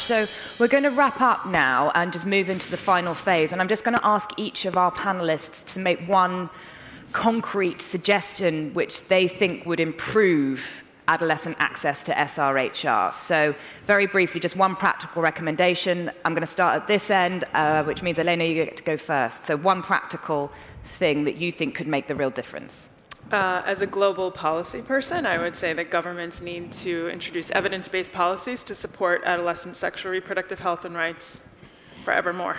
So we're going to wrap up now and just move into the final phase. And I'm just going to ask each of our panelists to make one concrete suggestion which they think would improve adolescent access to SRHR. So very briefly, just one practical recommendation. I'm going to start at this end, which means, Elena, you get to go first. So one practical thing that you think could make the real difference. As a global policy person, I would say that governments need to introduce evidence-based policies to support adolescent sexual reproductive health and rights forevermore.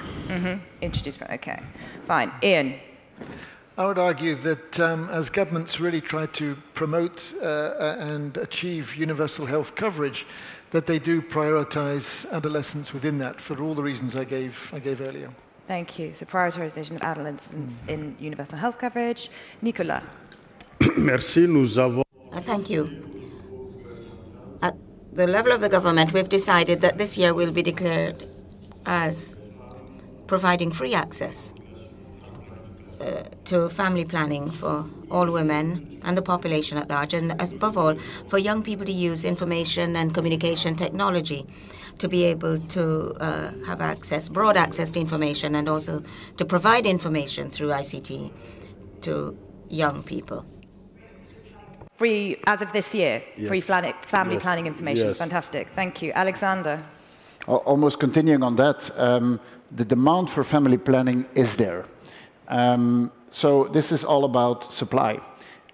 Introduce, okay, fine. Ian? I would argue that as governments really try to promote and achieve universal health coverage, that they do prioritize adolescents within that for all the reasons I gave earlier. Thank you. So prioritization of adolescents in universal health coverage. Nicolas? Merci, nous avons... Thank you. At the level of the government, we've decided that this year will be declared as providing free access to family planning for all women and the population at large, and above all, for young people to use information and communication technology to be able to have access, broad access to information, and also to provide information through ICT to young people. Free, as of this year, yes. Free family planning information. Yes. Fantastic. Thank you. Alexander? Almost continuing on that, the demand for family planning is there. So this is all about supply.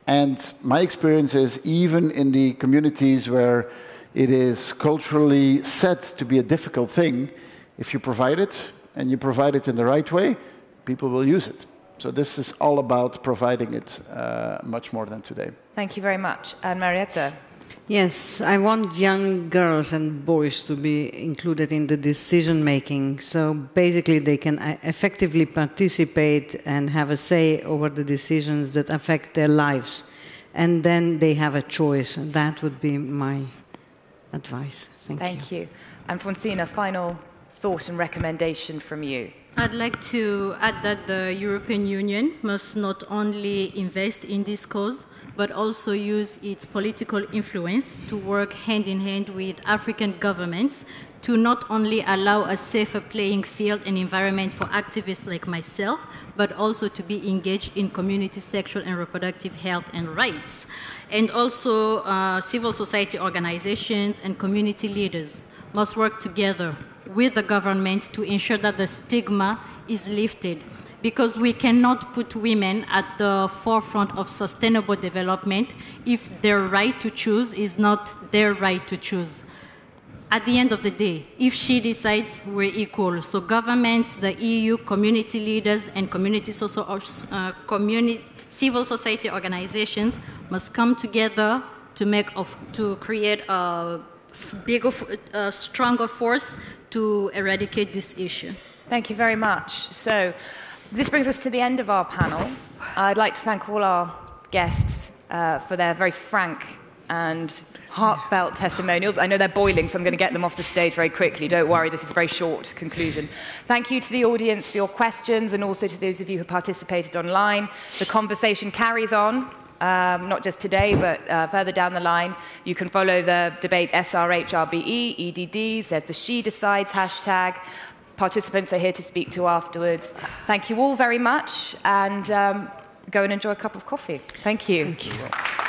And my experience is, even in the communities where it is culturally said to be a difficult thing, if you provide it, and you provide it in the right way, people will use it. So this is all about providing it much more than today. Thank you very much. And Marietta? Yes, I want young girls and boys to be included in the decision-making, so basically they can effectively participate and have a say over the decisions that affect their lives, and then they have a choice. That would be my advice. Thank you. And Francina, final thought and recommendation from you. I'd like to add that the European Union must not only invest in this cause, but also use its political influence to work hand in hand with African governments to not only allow a safer playing field and environment for activists like myself, but also to be engaged in community sexual and reproductive health and rights. And also civil society organizations and community leaders must work together with the government to ensure that the stigma is lifted, because we cannot put women at the forefront of sustainable development if their right to choose is not their right to choose. At the end of the day, if she decides, we're equal. So governments, the EU, community leaders, and civil society organizations must come together to create a stronger force to eradicate this issue. Thank you very much. So this brings us to the end of our panel. I'd like to thank all our guests for their very frank and heartfelt testimonials. I know they're boiling, so I'm going to get them off the stage very quickly. Don't worry, this is a very short conclusion. Thank you to the audience for your questions, and also to those of you who participated online. The conversation carries on, not just today, but further down the line. You can follow the debate SRHRBE, EDDs, there's the She Decides hashtag. Participants are here to speak to afterwards. Thank you all very much, and go and enjoy a cup of coffee. Thank you. Thank you.